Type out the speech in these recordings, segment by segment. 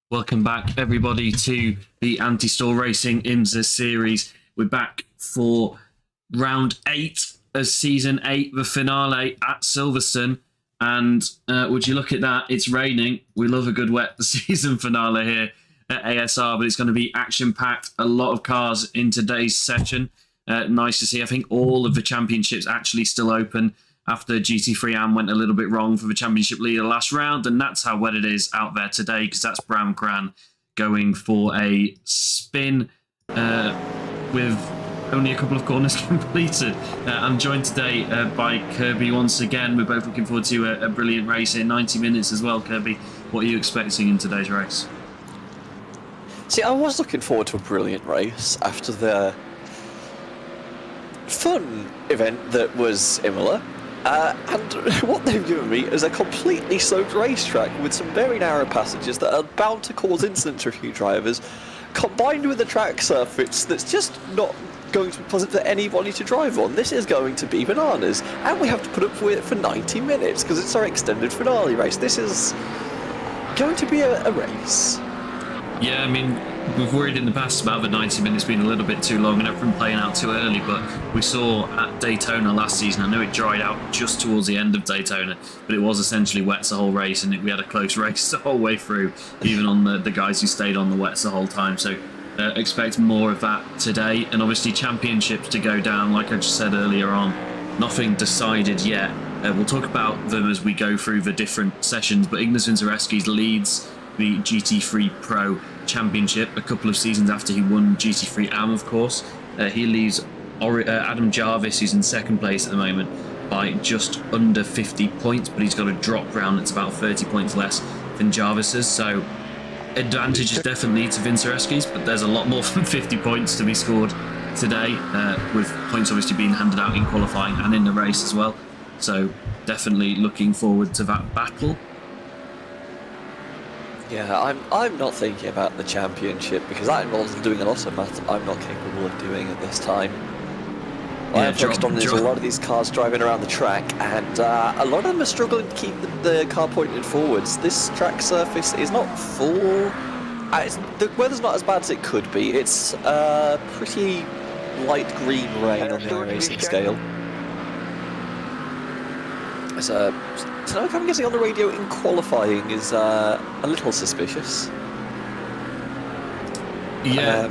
Welcome back, everybody, to the Anti-Stall Racing IMSA series. We're back for round 8 of season 8, the finale at Silverstone. And would you look at that? It's raining. We love a good wet season finale here at ASR, but it's going to be action-packed. A lot of cars in today's session. Nice to see. I think all of the championships actually still open after GT3 Am went a little bit wrong for the championship leader last round, and that's how wet it is out there today, because that's Bram Kran going for a spin with only a couple of corners completed. I'm joined today by Kirby once again. We're both looking forward to a brilliant race in 90 minutes as well. Kirby, what are you expecting in today's race? See, I was looking forward to a brilliant race after the fun event that was Imola. And what they've given me is a completely soaked racetrack with some very narrow passages that are bound to cause incidents for a few drivers, combined with a track surface that's just not going to be pleasant for anybody to drive on. This is going to be bananas, and we have to put up with it for 90 minutes because it's our extended finale race. This is going to be a race. Yeah, I mean, we've worried in the past about the 90 minutes being a little bit too long and everything playing out too early, but we saw at Daytona last season, I know it dried out just towards the end of Daytona, but it was essentially wets the whole race, and we had a close race the whole way through, even on the guys who stayed on the wets the whole time. So expect more of that today, and obviously championships to go down, like I just said earlier on. Nothing decided yet. We'll talk about them as we go through the different sessions, but Ignas Vincerevskis leads the GT3 Pro Championship a couple of seasons after he won GT3 Am, of course. He leaves Adam Jarvis, who's in second place at the moment, by just under 50 points, but he's got a drop round that's about 30 points less than Jarvis's, so advantage is definitely to Vincerevskis, but there's a lot more than 50 points to be scored today, with points obviously being handed out in qualifying and in the race as well, so definitely looking forward to that battle. Yeah, I'm not thinking about the championship because that involves doing a lot of math I'm not capable of doing at this time. I am focused on there's a lot of these cars driving around the track, and a lot of them are struggling to keep the car pointed forwards. This track surface is not full. The weather's not as bad as it could be. It's pretty light green rain on the racing scale. So I'm guessing on the radio in qualifying is a little suspicious. Yeah,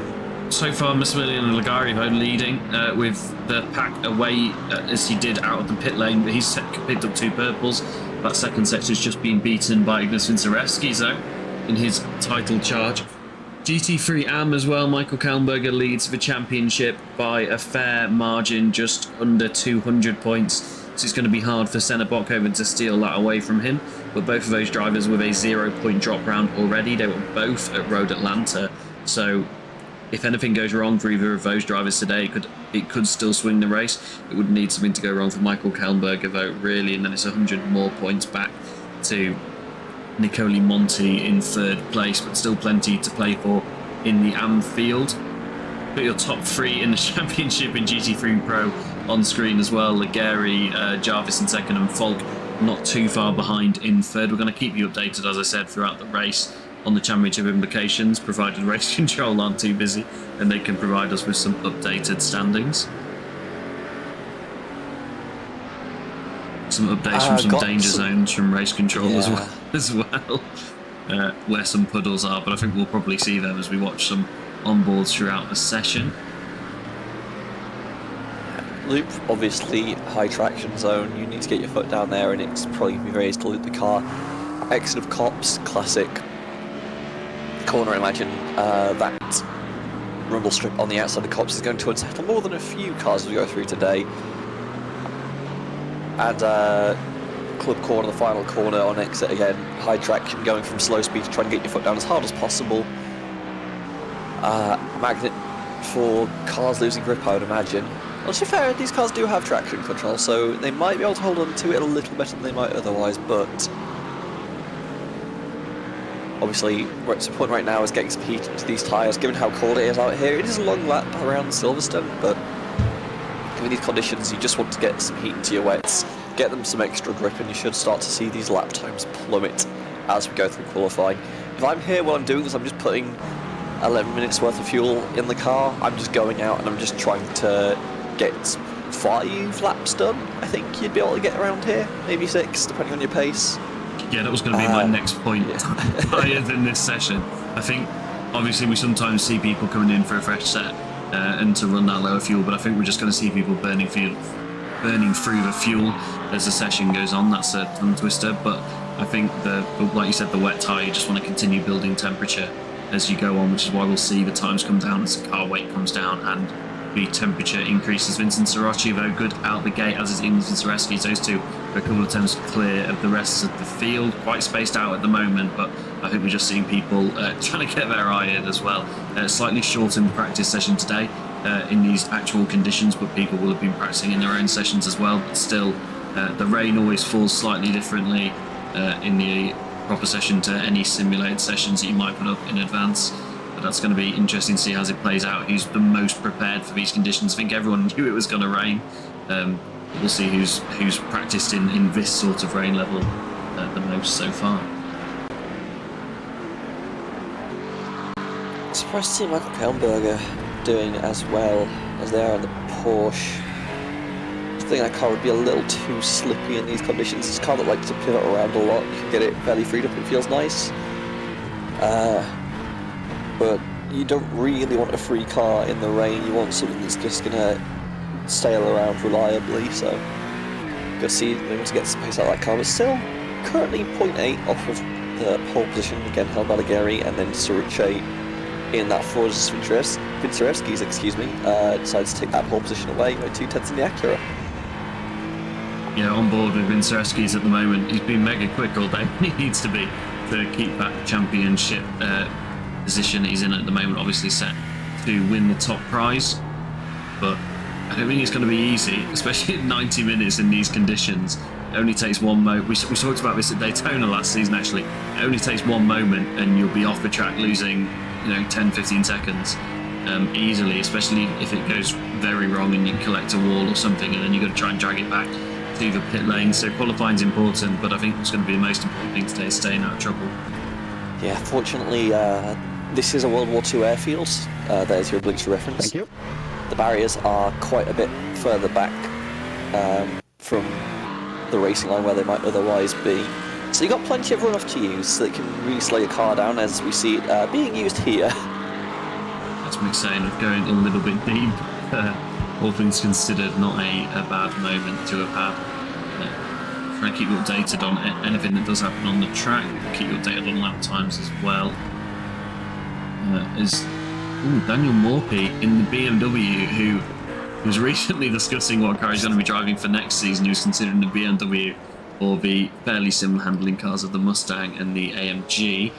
so far Massimiliano Lagario leading with the pack away as he did out of the pit lane, but he's picked up 2 purples. That second sector's just been beaten by Ignas Vincerevskis though in his title charge. GT3 Am as well, Michael Kallenberger leads the championship by a fair margin, just under 200 points. So it's going to be hard for Senna Bokhoven to steal that away from him. But both of those drivers with a 0-point drop round already. They were both at Road Atlanta. So if anything goes wrong for either of those drivers today, it could still swing the race. It would need something to go wrong for Michael Kallenberger though, really. And then it's 100 more points back to Nicoli Monti in 3rd place, but still plenty to play for in the Am field. Put your top 3 in the championship in GT3 Pro on screen as well. Legeri, Jarvis in 2nd, and Falk not too far behind in 3rd. We're going to keep you updated, as I said, throughout the race on the championship implications, provided race control aren't too busy and they can provide us with some updated standings. Some updates from some danger zones from race control as well, where some puddles are, but I think we'll probably see them as we watch some onboards throughout the session. Loop, obviously high traction zone, you need to get your foot down there and it's probably going to be very easy to loop the car. Exit of Copse, classic corner. I imagine that rumble strip on the outside of Copse is going to unsettle more than a few cars as we go through today. And club corner, the final corner on exit again, high traction, going from slow speed to try and get your foot down as hard as possible. Magnet for cars losing grip, I would imagine. Well, to be fair, these cars do have traction control, so they might be able to hold on to it a little better than they might otherwise, but obviously what's important right now is getting some heat into these tyres. Given how cold it is out here, it is a long lap around Silverstone, but given these conditions, you just want to get some heat into your wets, get them some extra grip, and you should start to see these lap times plummet as we go through qualifying. If I'm here, what I'm doing is I'm just putting 11 minutes worth of fuel in the car. I'm just going out and I'm just trying to get 5 laps done. I think you'd be able to get around here, maybe 6, depending on your pace. Yeah, that was going to be my next point. Yeah. Higher than this session. I think, obviously, we sometimes see people coming in for a fresh set and to run that lower fuel, but I think we're just going to see people burning through the fuel as the session goes on. That's a tongue twister, but I think, like you said, the wet tyre, you just want to continue building temperature as you go on, which is why we'll see the times come down as the car weight comes down and the temperature increases. Vincent Sirocci, very good out the gate, as is Vincent Zareski. Those two are a couple of attempts clear of the rest of the field. Quite spaced out at the moment, but I think we're just seeing people trying to get their eye in as well. Slightly shortened practice session today in these actual conditions, but people will have been practicing in their own sessions as well. But still, the rain always falls slightly differently in the proper session to any simulated sessions that you might put up in advance. But that's going to be interesting to see as it plays out, who's the most prepared for these conditions. I think everyone knew it was going to rain. We'll see who's practiced in this sort of rain level the most so far. Surprised to see Michael Kellenberger doing as well as they are in the Porsche. I think that car would be a little too slippy in these conditions. It's a car that likes to pivot around a lot. You can get it fairly freed up, it feels nice. But you don't really want a free car in the rain. You want something that's just going to sail around reliably. So, go see able to get some pace out of that car. But still, currently 0.8 off of the pole position. Again, held by Ligari, and then Sirocci in that Ford Vincerevski's, decides to take that pole position away by 2/10 in the Acura. Yeah, on board with Vincerevski's at the moment. He's been mega quick all day. He needs to be to keep that championship position he's in at the moment, obviously set to win the top prize, but I don't think it's going to be easy, especially in 90 minutes in these conditions. It only takes one moment. We talked about this at Daytona last season, actually. It only takes one moment and you'll be off the track losing 10-15 seconds easily, especially if it goes very wrong and you collect a wall or something, and then you've got to try and drag it back to the pit lane. So qualifying's important, but I think what's going to be the most important thing today is staying out of trouble. Yeah, fortunately, this is a World War II airfield. There's your obligatory reference. Thank you. The barriers are quite a bit further back from the racing line where they might otherwise be. So you've got plenty of runoff to use so that can really slow your car down, as we see it being used here. That's Mick saying of going a little bit deep. All things considered, not a bad moment to have had. Try and keep you updated on anything that does happen on the track. Keep you updated on lap times as well. Daniel Morphy in the BMW, who was recently discussing what car he's going to be driving for next season. He was considering the BMW or the fairly similar handling cars of the Mustang and the AMG.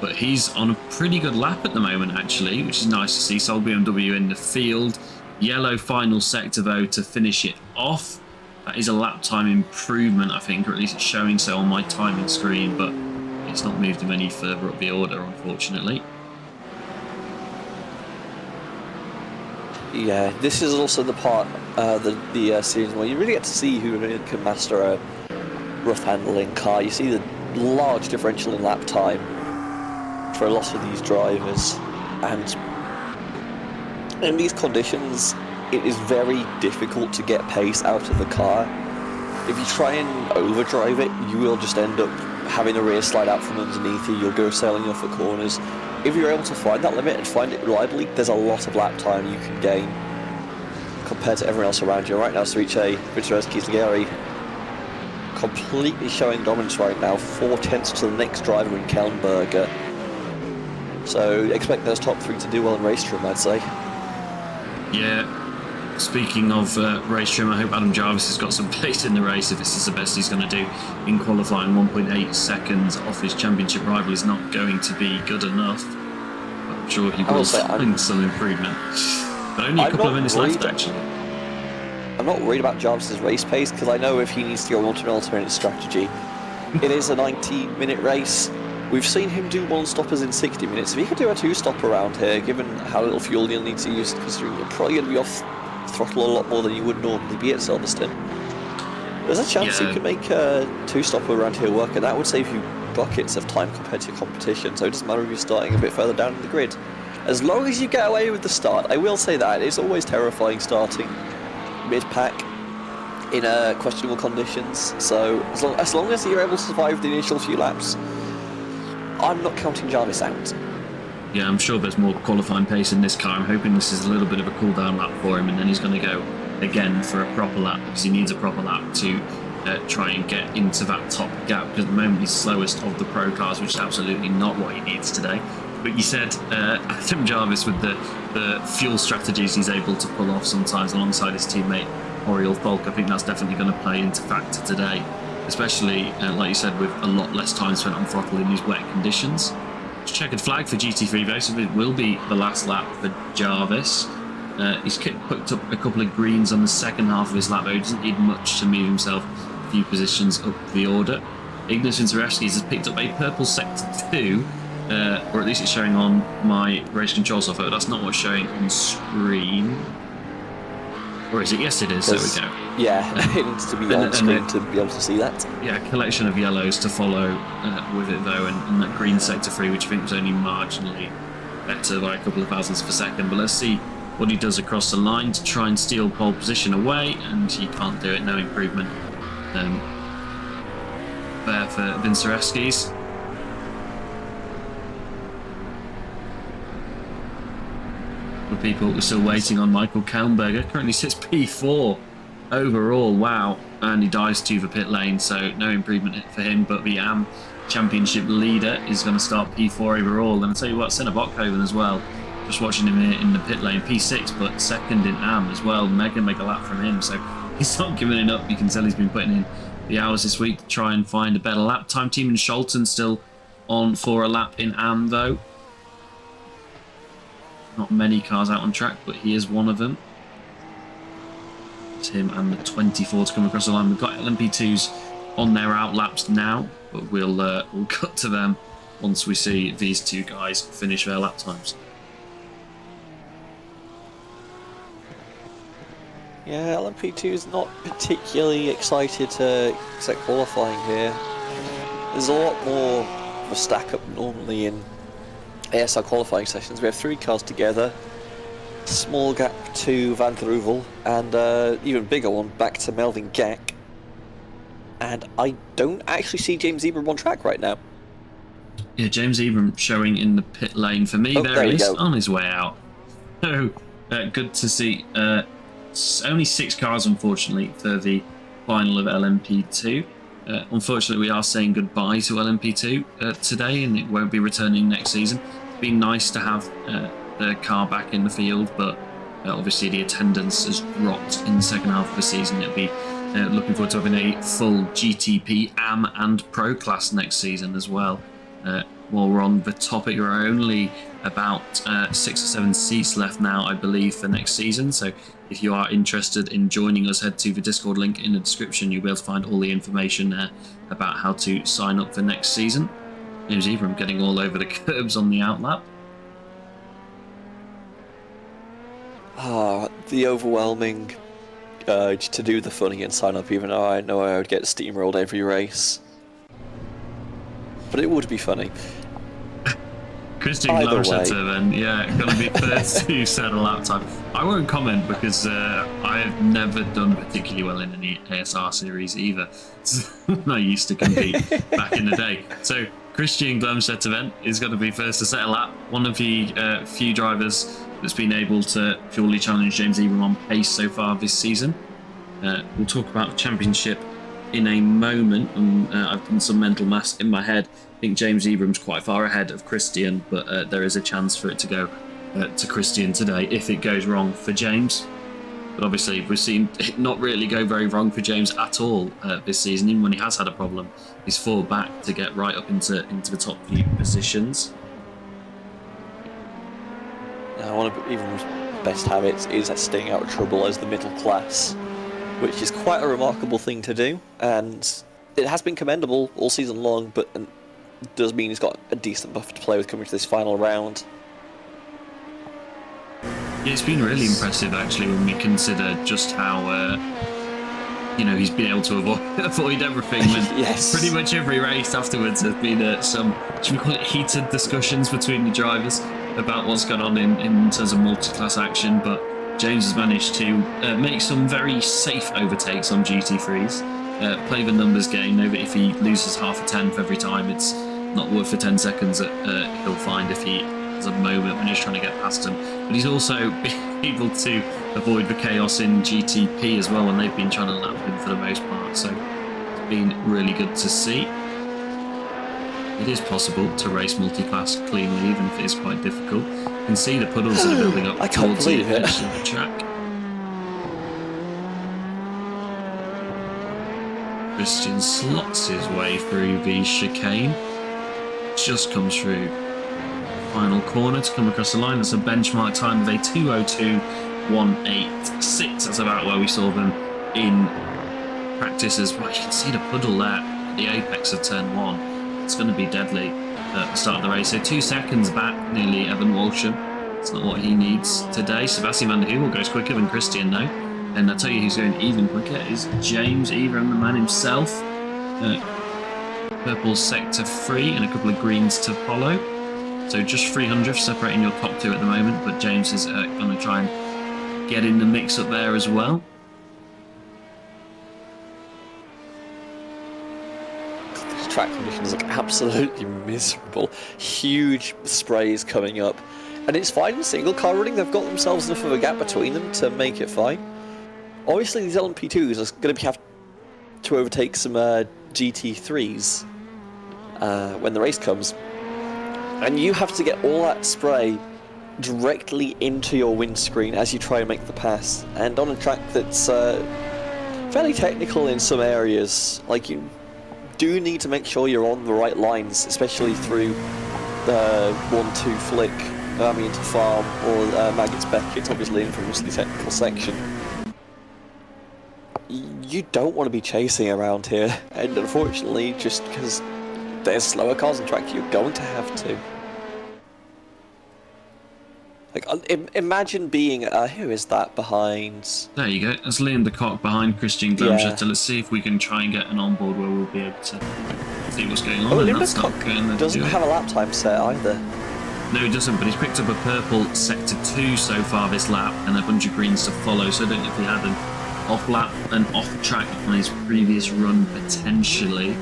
But he's on a pretty good lap at the moment, actually, which is nice to see. Sole BMW in the field. Yellow final sector, though, to finish it off. That is a lap time improvement, I think, or at least it's showing so on my timing screen, but it's not moved him any further up the order, unfortunately. Yeah, this is also the part the season where you really get to see who really can master a rough handling car. You see the large differential in lap time for a lot of these drivers, and in these conditions it is very difficult to get pace out of the car. If you try and overdrive it, you will just end up having a rear slide out from underneath you. You'll go sailing off at corners. If you're able to find that limit and find it reliably, there's a lot of lap time you can gain compared to everyone else around you. Right now, Sirocci, Vincerevski's Ligari, completely showing dominance right now, 4/10 to the next driver in Kellenberger. So expect those top three to do well in race trim, I'd say. Yeah. Speaking of race trim, I hope Adam Jarvis has got some pace in the race if this is the best he's going to do in qualifying. 1.8 seconds off his championship rival is not going to be good enough. I'm sure he will find some improvement. But only a couple of minutes left, actually. I'm not worried about Jarvis's race pace, because I know if he needs to go on to an alternate strategy, it is a 90-minute race. We've seen him do one-stoppers in 60 minutes. If he could do a two-stopper around here, given how little fuel you'll need to use, considering you're probably going to be off throttle a lot more than you would normally be at Silverstone, there's a chance you could make a two-stopper around here work, and that would save you buckets of time compared to your competition, so it doesn't matter if you're starting a bit further down in the grid. As long as you get away with the start, I will say that it's always terrifying starting mid-pack in questionable conditions. So as long as you're able to survive the initial few laps, I'm not counting Jarvis out. Yeah, I'm sure there's more qualifying pace in this car. I'm hoping this is a little bit of a cool-down lap for him, and then he's going to go again for a proper lap, because he needs a proper lap to try and get into that top gap, because at the moment he's slowest of the pro cars, which is absolutely not what he needs today. But you said Adam Jarvis, with the fuel strategies he's able to pull off sometimes alongside his teammate Oriel Falk, I think that's definitely going to play into factor today, especially like you said, with a lot less time spent on throttle in these wet conditions. Checkered flag for GT3 though, so it will be the last lap for Jarvis. He's picked up a couple of greens on the second half of his lap, though he doesn't need much to move himself a few positions up the order. Ignis Vincerevskis has picked up a purple sector 2, or at least it's showing on my race control software. That's not what's showing on screen. Or is it? Yes, it is. There we go. Yeah, it needs to be on screen to be able to see that. Yeah, a collection of yellows to follow with it, though, and that green sector 3, which I think was only marginally better by a couple of thousandths per second. But let's see what he does across the line to try and steal pole position away, and he can't do it. No improvement there for Vincerevskis. The people are still waiting on Michael Kaunberger. Currently sits P4 overall. Wow. And he dives to the pit lane, so no improvement for him. But the AM Championship leader is going to start P4 overall. And I'll tell you what, Senna Bokhoven as well. Just watching him here in the pit lane, P6, but second in AM as well. Mega lap from him, so he's not giving it up. You can tell he's been putting in the hours this week to try and find a better lap time. Team in Scholten still on for a lap in AM though. Not many cars out on track, but he is one of them. It's him and the 24 to come across the line. We've got LMP2s on their out laps now, but we'll cut to them once we see these two guys finish their lap times. Yeah, LMP2 is not particularly excited to set qualifying here. There's a lot more of a stack up normally in ASR qualifying sessions. We have 3 cars together, small gap to Van der Heuvel, and even bigger one back to Melvin Geck. And I don't actually see James Ebram on track right now. Yeah, James Ebram showing in the pit lane for me. There he is, on his way out. So, good to see. Only 6 cars, unfortunately, for the final of LMP2. Unfortunately, we are saying goodbye to LMP2 today, and it won't be returning next season. It's been nice to have the car back in the field, but obviously the attendance has dropped in the second half of the season. It'll be looking forward to having a full GTP, AM and Pro class next season as well. While we're on the topic, there are only about 6 or 7 seats left now, I believe, for next season. So if you are interested in joining us, head to the Discord link in the description. You'll be able to find all the information there about how to sign up for next season. James Ebram getting all over the curbs on the outlap. The overwhelming urge to do the funny and sign up, even though I know I would get steamrolled every race. But it would be funny. Christian Glamshetter then, yeah, going to be first to set a lap time. I won't comment because I have never done particularly well in any ASR series either. I used to compete back in the day. So Christian Glamshetter then is going to be first to set a lap. One of the few drivers that's been able to purely challenge James Ebram on pace so far this season. We'll talk about the championship in a moment, and I've done some mental maths in my head. I think James Ebram's quite far ahead of Christian, but there is a chance for it to go to Christian today if it goes wrong for James. But obviously we've seen it not really go very wrong for James at all this season. Even when he has had a problem, he's fought back to get right up into the top few positions. One of Ebram's best habits is staying out of trouble as the middle class, which is quite a remarkable thing to do, and it has been commendable all season long, but it does mean he's got a decent buffer to play with coming to this final round. Yeah, it's been really impressive actually when we consider just how he's been able to avoid everything. And Yes. pretty much every race afterwards has been some, should we call it, heated discussions between the drivers about what's going on in terms of multi-class action. But James has managed to make some very safe overtakes on GT3s. Play the numbers game. Know that if he loses half a tenth every time, it's not worth the 10 seconds that he'll find if he has a moment when he's trying to get past him. But he's also been able to avoid the chaos in GTP as well when they've been trying to lap him for the most part. So it's been really good to see. It is possible to race multi-class cleanly, even if it is quite difficult. You can see the puddles that are building up I can't towards the believe it. edge of the track. Christian slots his way through the chicane. Just comes through final corner to come across the line. That's a benchmark time of a 2:02.186. That's about where we saw them in practice as well. You can see the puddle there at the apex of turn 1. It's going to be deadly at the start of the race. So 2 seconds back, nearly Evan Walsham. It's not what he needs today. Sebastian van der Heuvel goes quicker than Christian though. And I'll tell you who's going even quicker is James Evram, the man himself. Purple sector 3 and a couple of greens to follow. So just 300 separating your top 2 at the moment, but James is going to try and get in the mix up there as well. These track conditions look absolutely miserable. Huge sprays coming up. And it's fine in single car running, they've got themselves enough of a gap between them to make it fine. Obviously these LMP2s are going to have to overtake some GT3s when the race comes. And you have to get all that spray directly into your windscreen as you try and make the pass. And on a track that's fairly technical in some areas, like you do need to make sure you're on the right lines, especially through the 1-2 flick, to Farm or Maggots Beckett, obviously infamously technical section. You don't want to be chasing around here, and unfortunately, just because there's slower cars on track, you're going to have to. Like, imagine being who is that behind? There you go. That's Liam de Kock behind Christian Glamshatter. Let's see if we can try and get an onboard where we'll be able to see what's going on. Oh, and Liam that's de not Kock going doesn't have a lap time set either. No, he doesn't, but he's picked up a purple sector 2 so far this lap and a bunch of greens to follow, so I don't know if he had an off lap and off track on his previous run potentially.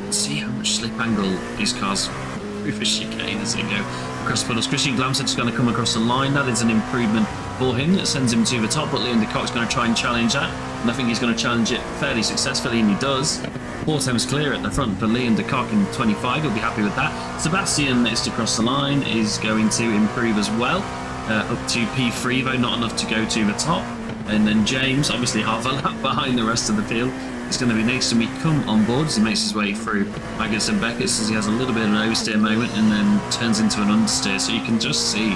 Let's see how much slip angle these cars through the chicane as they go across the puddles. Christian Glamset's going to come across the line. That is an improvement for him that sends him to the top, but Liam de Kock's going to try and challenge that, and I think he's going to challenge it fairly successfully, and he does. 4 times clear at the front for Liam de Kock in 25. He'll be happy with that. Sebastian is to cross the line, is going to improve as well, up to P3 though, not enough to go to the top. And then James, obviously half a lap behind the rest of the field, is going to be next to me come on board as he makes his way through Maggots and Beckett, as he has a little bit of an oversteer moment and then turns into an understeer. So you can just see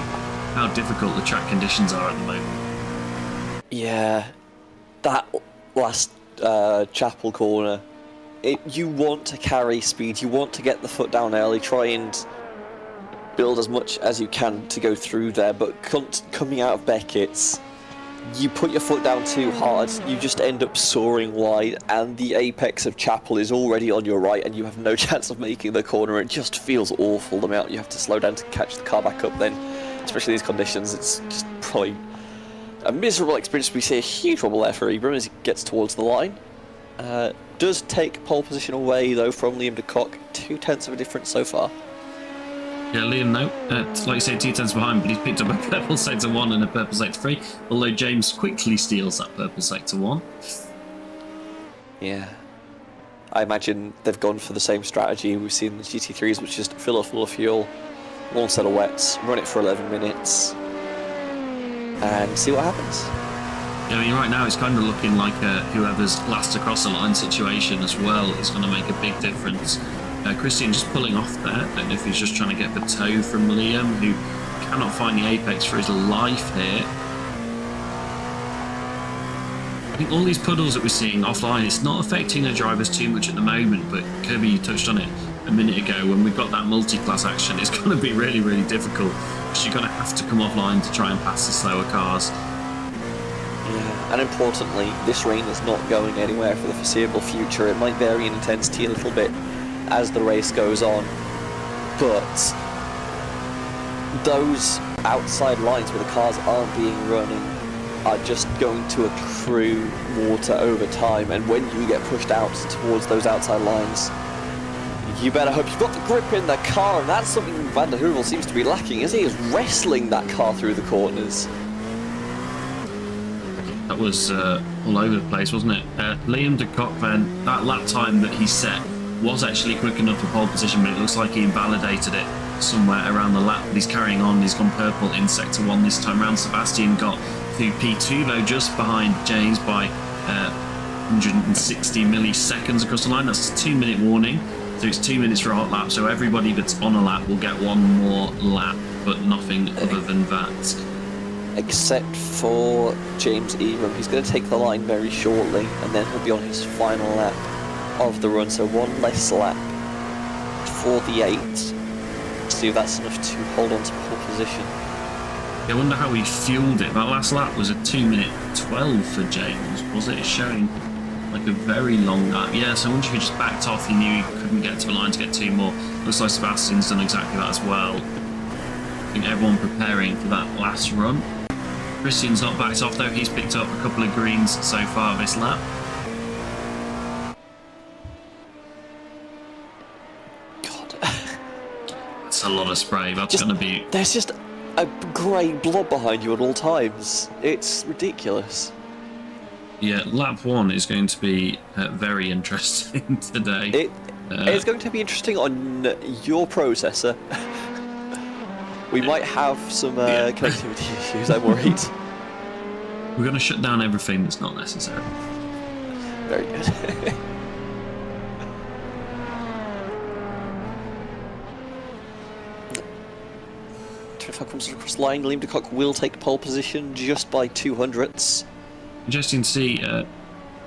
how difficult the track conditions are at the moment. Yeah, that last Chapel corner, you want to carry speed, you want to get the foot down early, try and build as much as you can to go through there, but coming out of Beckett's, you put your foot down too hard, you just end up soaring wide, and the apex of Chapel is already on your right, and you have no chance of making the corner. It just feels awful, the amount you have to slow down to catch the car back up then, especially these conditions. It's just probably a miserable experience. We see a huge wobble there for Ebram as he gets towards the line. Does take pole position away though from Liam de Kock, 2/10 of a difference so far. Yeah, Liam, no. Like you say, 2 tenths behind, but he's picked up a purple sector 1 and a purple sector 3, although James quickly steals that purple sector 1. Yeah. I imagine they've gone for the same strategy we've seen in the GT3s, which is to fill it full of fuel, one set of wets, run it for 11 minutes, and see what happens. Yeah, I mean, right now it's kind of looking like whoever's last across the line situation as well is going to make a big difference. Christian just pulling off there. Don't know if he's just trying to get the toe from Liam, who cannot find the apex for his life here. I think all these puddles that we're seeing offline, it's not affecting the drivers too much at the moment, but Kirby, you touched on it a minute ago, when we've got that multi-class action, it's going to be really, really difficult, because you're going to have to come offline to try and pass the slower cars. Yeah. And importantly, this rain is not going anywhere for the foreseeable future. It might vary in intensity a little bit as the race goes on, but those outside lines where the cars aren't being running are just going to accrue water over time, and when you get pushed out towards those outside lines, you better hope you've got the grip in the car, and that's something Van der Heuvel seems to be lacking, as he is wrestling that car through the corners. That was all over the place, wasn't it? Liam de Kock, then, that lap time that he set was actually quick enough for pole position, but it looks like he invalidated it somewhere around the lap. But he's carrying on, he's gone purple in sector 1 this time round. Sebastian got through P2 though, just behind James by 160 milliseconds across the line. That's a 2-minute warning, so it's 2 minutes for a hot lap, so everybody that's on a lap will get one more lap, but nothing other than that. Except for James Ebram, he's going to take the line very shortly, and then he'll be on his final lap of the run, so one less lap for the 8. See if that's enough to hold on to pole position. I wonder how he fueled it. That last lap was a 2-minute 12 for James, was it? It's showing like a very long lap. Yeah, so I wonder if he just backed off. He knew he couldn't get to the line to get 2 more. Looks like Sebastian's done exactly that as well. I think everyone preparing for that last run. Christian's not backed off though. He's picked up a couple of greens so far this lap. God. That's a lot of spray. That's going to be... There's just a grey blob behind you at all times. It's ridiculous. Yeah, lap 1 is going to be very interesting today. It's going to be interesting on your processor. We might have some connectivity issues, I'm worried. We're going to shut down everything that's not necessary. Very good. If I comes across the line, Liam de Kock will take pole position just by 200ths. Interesting to see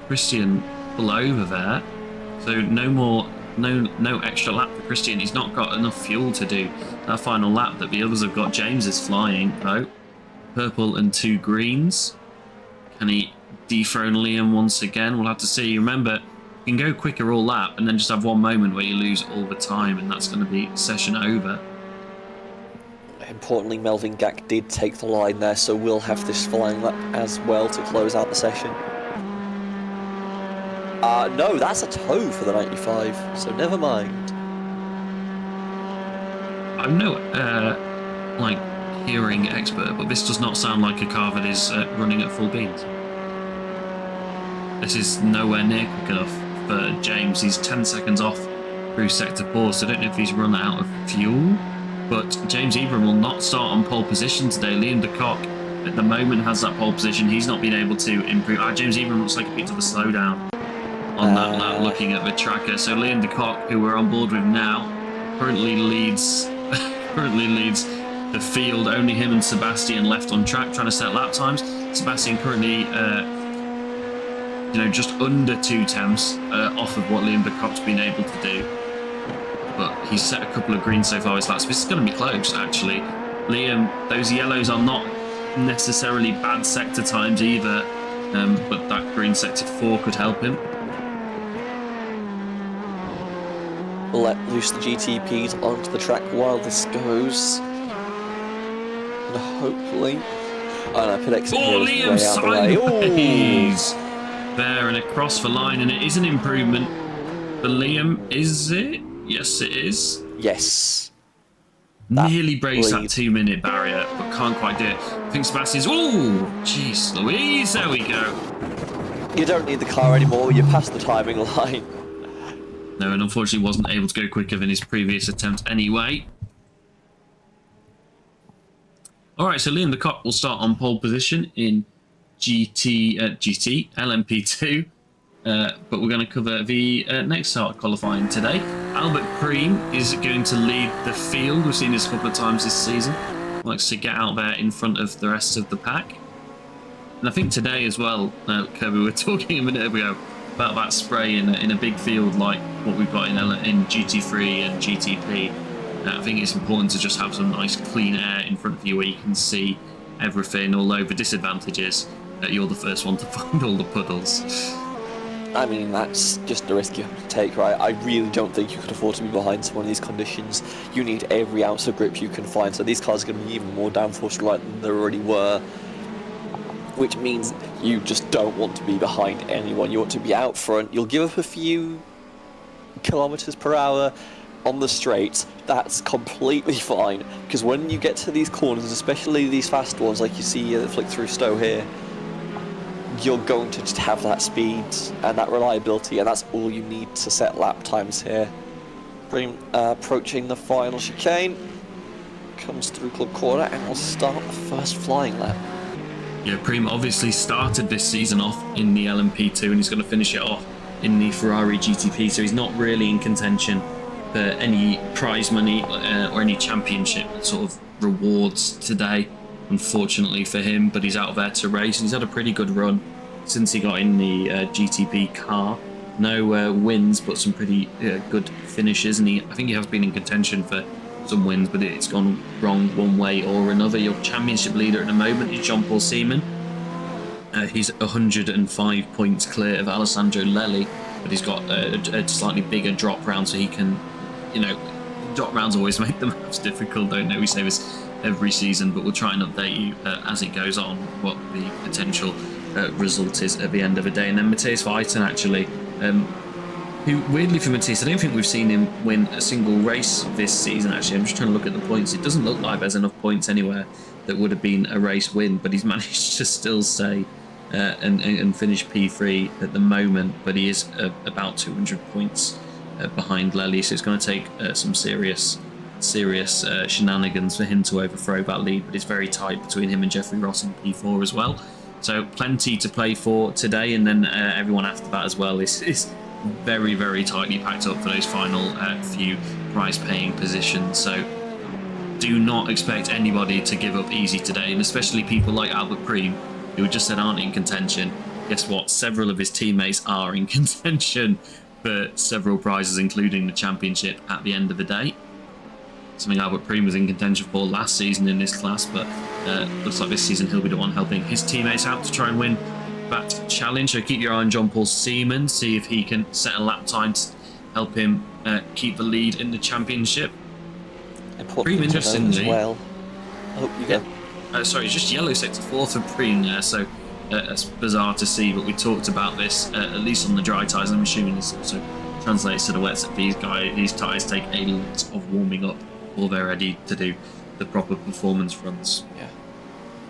Christian pull over there. So no extra lap for Christian. He's not got enough fuel to do that final lap that the others have got. James is flying though. Purple and 2 greens. Can he dethrone Liam once again? We'll have to see. Remember, you can go quicker all lap and then just have one moment where you lose all the time, and that's going to be session over. Importantly, Melvin Gack did take the line there, so we'll have this flying lap as well to close out the session. No, that's a tow for the 95, so never mind. I'm no like hearing expert, but this does not sound like a car that is running at full beans. This is nowhere near quick enough for James. He's 10 seconds off through sector 4, so I don't know if he's run out of fuel. But James Ebram will not start on pole position today. Liam de Kock at the moment has that pole position. He's not been able to improve. James Ebram looks like he picked up a slowdown on that lap looking at the tracker. So Liam de Kock, who we're on board with now, currently leads the field. Only him and Sebastian left on track trying to set lap times. Sebastian currently just under 2 tenths off of what Liam de Kock's been able to do. But he's set a couple of greens so far his laps. This is going to be close, actually. Liam, those yellows are not necessarily bad sector times either, but that green sector 4 could help him. We'll let loose the GTPs onto the track while this goes. And hopefully... Oh no, Pedexit goes way out the way. There and across the line, and it is an improvement for Liam, is it? Yes, it is. Yes. Nearly breaks that 2-minute barrier, but can't quite do it. I think Sebastian's... Oh, jeez Louise, there we go. You don't need the car anymore, you're past the timing line. No, and unfortunately wasn't able to go quicker than his previous attempt anyway. Alright, so Liam de Kock will start on pole position in LMP2. But we're going to cover the next start qualifying today. Albert Preem is going to lead the field. We've seen this a couple of times this season. Likes to get out there in front of the rest of the pack. And I think today as well, Kirby, we were talking a minute ago about that spray in a big field like what we've got in GT3 and GTP. I think it's important to just have some nice clean air in front of you where you can see everything, although the disadvantage is you're the first one to find all the puddles. I mean, that's just the risk you have to take, right? I really don't think you could afford to be behind someone in these conditions. You need every ounce of grip you can find, so these cars are going to be even more downforce reliant than they already were, which means you just don't want to be behind anyone. You want to be out front. You'll give up a few kilometers per hour on the straights. That's completely fine, because when you get to these corners, especially these fast ones like you see flick through Stowe here, you're going to just have that speed and that reliability, and that's all you need to set lap times here. Approaching the final chicane, comes through Club Corner, and will start the first flying lap. Yeah, Prima obviously started this season off in the LMP2, and he's going to finish it off in the Ferrari GTP, so he's not really in contention for any prize money or any championship sort of rewards today, unfortunately for him, but he's out there to race. He's had a pretty good run since he got in the GTP car. No wins, but some pretty good finishes, and I think he has been in contention for some wins, but it's gone wrong one way or another. Your championship leader at the moment is Jean-Paul Seaman. He's 105 points clear of Alessandro Lelli, but he's got a slightly bigger drop round, so he can, drop rounds always make the maps difficult, don't they? We say this every season, but we'll try and update you as it goes on what the potential result is at the end of the day. And then Matthias Veiton, actually, who, weirdly for Matthias, I don't think we've seen him win a single race this season, actually. I'm just trying to look at the points. It doesn't look like there's enough points anywhere that would have been a race win, but he's managed to still stay and finish P3 at the moment, but he is about 200 points behind Lelli, so it's going to take some serious shenanigans for him to overthrow that lead, but it's very tight between him and Jeffrey Ross in P4 as well. So plenty to play for today, and then everyone after that as well is very, very tightly packed up for those final few prize-paying positions. So do not expect anybody to give up easy today, and especially people like Albert Preem, who just said aren't in contention. Guess what? Several of his teammates are in contention for several prizes, including the championship at the end of the day. Something Albert Preem was in contention for last season in this class, but looks like this season he'll be the one helping his teammates out to try and win that challenge. So keep your eye on Jean-Paul Seaman, see if he can set a lap time to help him keep the lead in the championship. Preem, interestingly, as well. Oh, you go. Sorry, just yellow sector 4 for Preem there, so it's bizarre to see, but we talked about this, at least on the dry tyres. I'm assuming this also translates to the wets, that these tyres take a lot of warming up before they're ready to do the proper performance runs. Yeah.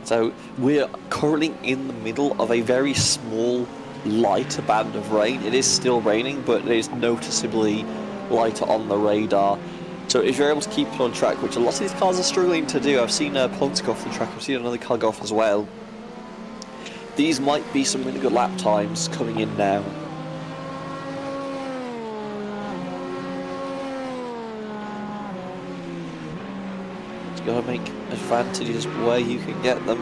So we're currently in the middle of a very small, lighter band of rain. It is still raining, but it is noticeably lighter on the radar. So if you're able to keep it on track, which a lot of these cars are struggling to do, I've seen Ponce go off the track, I've seen another car go off as well. These might be some really good lap times coming in now. You've got to make advantages where you can get them.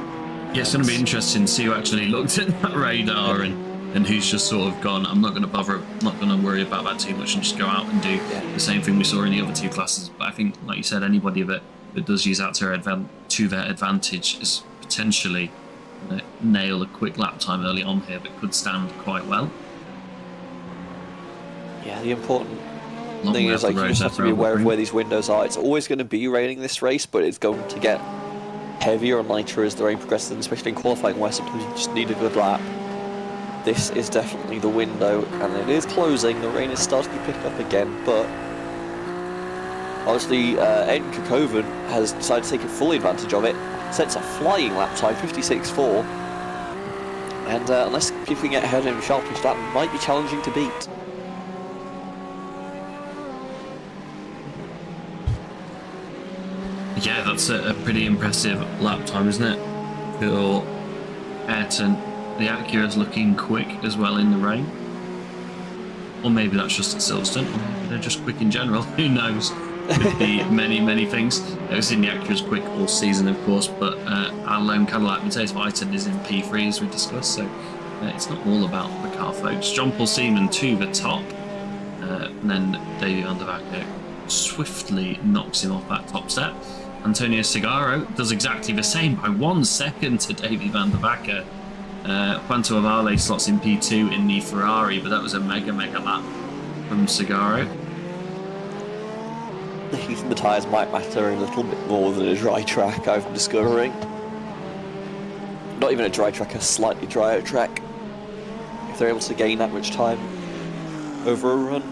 Yeah, it's going to be interesting to see who actually looked at that radar and who's just sort of gone, I'm not going to bother, I'm not going to worry about that too much, and just go out and do the same thing we saw in the other two classes. But I think, like you said, anybody that does use that to their advantage is potentially nail a quick lap time early on here that could stand quite well. Yeah, the important thing is, like, you just have to be aware of where these windows are. It's always going to be raining this race, but it's going to get heavier and lighter as the rain progresses, and especially in qualifying where sometimes you just need a good lap. This is definitely the window, and it is closing. The rain is starting to pick up again, but honestly, Ed Kokoven has decided to take full advantage of it. Sets a flying lap time, 56.4, and unless people can get ahead of him sharply, that might be challenging to beat. Yeah, that's a pretty impressive lap time, isn't it? For Ayrton. The Acura's looking quick as well in the rain. Or maybe that's just at Silverstone, or maybe they're just quick in general. Who knows? Could be many, many things. I've seen the Acura's quick all season, of course, but our lone Cadillac, Matthias Veiton, is in P3 as we discussed, so it's not all about the car, folks. Jean-Paul Seaman to the top, and then Davy van der Vacker swiftly knocks him off that top step. Antonio Segaro does exactly the same by 1 second to Davy van der Vacker. Quanto Avale slots in P2 in the Ferrari, but that was a mega lap from Cigaro. The heat in the tyres might matter a little bit more than a dry track, I'm discovering. Not even a dry track, a slightly drier track. If they're able to gain that much time over a run.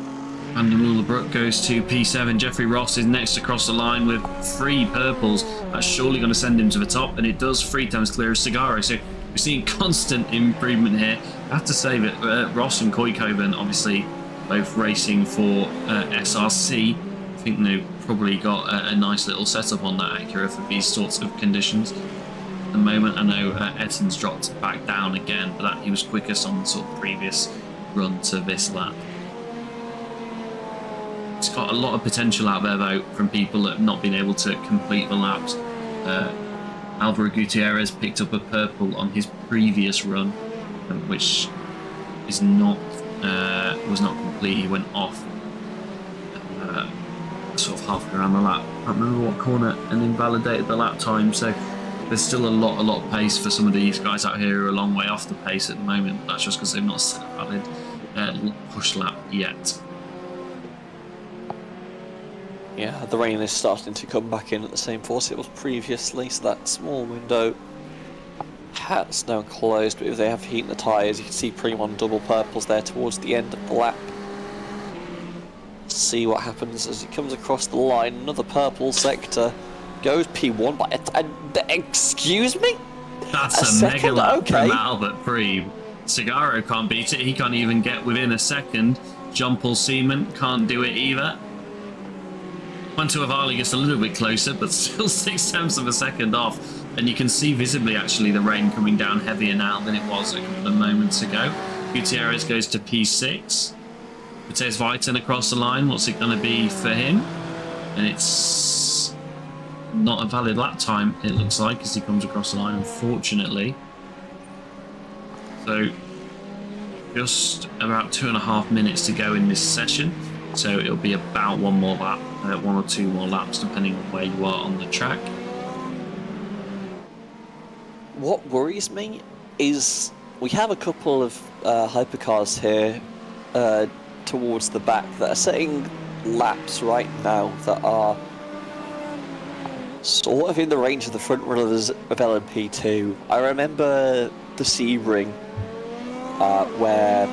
Brandon Lillebrook goes to P7. Jeffrey Ross is next across the line with 3 purples. That's surely going to send him to the top, and it does 3 times clear of Cigaro. So we're seeing constant improvement here. I have to say that Ross and Koikoven, obviously, both racing for SRC. I think they've probably got a nice little setup on that Acura for these sorts of conditions. At the moment, I know Etton's dropped back down again, but he was quickest on the sort of previous run to this lap. It's got a lot of potential out there, though, from people that have not been able to complete the laps. Alvaro Gutierrez picked up a purple on his previous run, which is not was not complete. He went off sort of halfway around the lap. I can't remember what corner, and invalidated the lap time. So there's still a lot of pace for some of these guys out here who are a long way off the pace at the moment. That's just because they've not set a valid push lap yet. Yeah, the rain is starting to come back in at the same force it was previously, so that small window has now closed, but if they have heat in the tyres, you can see Primo on double purples there towards the end of the lap. See what happens as he comes across the line. Another purple sector goes P1 by excuse me? That's a mega lap from Albert Priem. Cigaro can't beat it. He can't even get within a second. Jean-Paul Seaman can't do it either. Quanto Avale gets a little bit closer, but still 6/10 of a second off. And you can see visibly, actually, the rain coming down heavier now than it was a couple of moments ago. Gutierrez goes to P6. Matthias Viten across the line. What's it going to be for him? And it's not a valid lap time, it looks like, as he comes across the line, unfortunately. So just about 2.5 minutes to go in this session. So it'll be about one more lap, 1 or 2 more laps, depending on where you are on the track. What worries me is we have a couple of hypercars here towards the back that are setting laps right now that are sort of in the range of the front runners of LMP2. I remember the Sebring where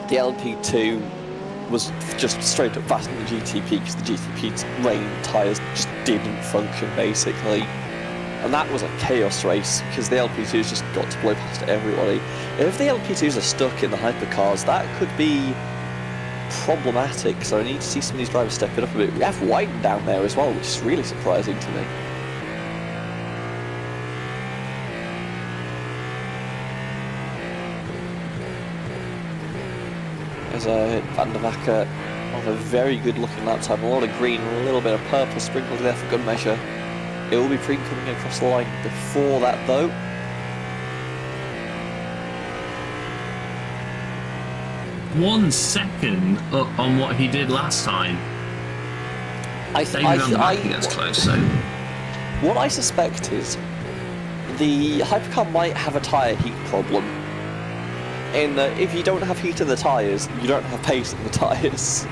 the LMP2 was just straight up faster than the GTP because the GTP's rain tyres just didn't function, basically. And that was a chaos race because the LP2s just got to blow past everybody. If the LP2s are stuck in the hypercars, that could be problematic, so I need to see some of these drivers step it up a bit. We have Whiten down there as well, which is really surprising to me. There's Van der Wacker on a very good looking lap time, a lot of green and a little bit of purple sprinkled there for good measure. It will be Priem coming across the line before that though. One second up on what he did last time. David Van der Wacker gets close, so. What I suspect is the hypercar might have a tyre heat problem. In that if you don't have heat in the tyres, you don't have pace in the tyres.